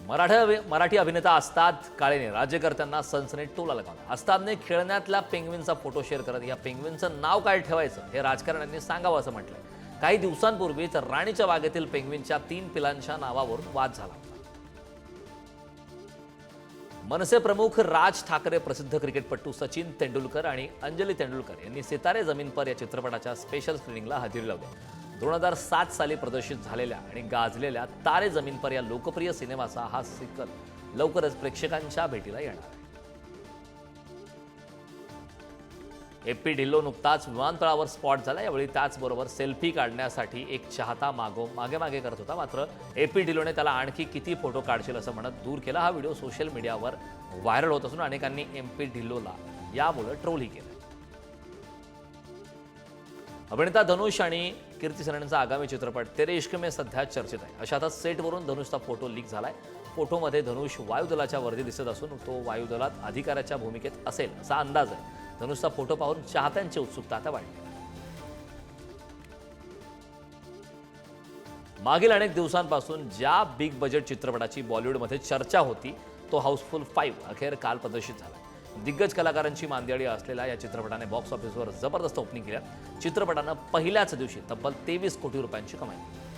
मराठी अभिनेता अस्ताद काळेने राज्यकर्त्यांना सनसनीत टोला लगावला। अस्तादने खेळण्यातल्या पेंग्विनचा फोटो शेअर करत या पेंग्विनचं नाव काय ठेवायचं हे राजकारण्यांनी सांगावं असं म्हटलंय। काही दिवसांपूर्वीच राणीच्या बागेतील पेंग्विनच्या 3 पिलांच्या नावावरून वाद झाला होता। मनसे प्रमुख राज ठाकरे, प्रसिद्ध क्रिकेटपटू सचिन तेंडुलकर आणि अंजली तेंडुलकर यांनी सितारे जमीन पर या चित्रपटाच्या स्पेशल स्क्रीनिंगला हजेरी लावली। 2007 साली प्रदर्शित झालेल्या आणि गाजलेल्या तारे जमीन पर या लोकप्रिय सिनेमाचा हा सिक्वल लवकरच प्रेक्षकांच्या भेटीला येणार आहे। एपी ढिल्लो नुकताच विमानतळावर स्पॉट झाला। यावेळी त्याचबरोबर सेल्फी काढण्यासाठी एक चाहता मागे करत होता। मात्र एपी ढिल्लोने त्याला आणखी किती फोटो काढशील असं म्हणत दूर केला। हा व्हिडिओ सोशल मीडियावर व्हायरल होत असून अनेकांनी एपी ढिल्लोला यामुळे ट्रोलही केलं। अभिनेता धनुष आणि कीर्ती सननचा आगामी चित्रपट तेरे इश्क में सध्या चर्चेत आहे। अशातच सेटवरून धनुषचा फोटो लीक झालाय। फोटोमध्ये धनुष वायुदलाच्या वर्दी दिसत असून तो वायुदलात अधिकाऱ्याच्या भूमिकेत असेल असा अंदाज आहे। धनुषचा फोटो पाहून चाहत्यांची उत्सुकता आता वाढली। मागील अनेक दिवसांपासून ज्या बिग बजेट चित्रपटाची बॉलिवूडमध्ये चर्चा होती तो हाऊसफुल 5 अखेर काल प्रदर्शित झाला। दिग्गज कलाकारांची मांदियाळी असलेल्या या चित्रपटाने बॉक्स ऑफिसवर जबरदस्त ओपनिंग केलं। चित्रपटानं पहिल्याच दिवशी तब्बल 23 कोटी रुपयांची कमाई केली।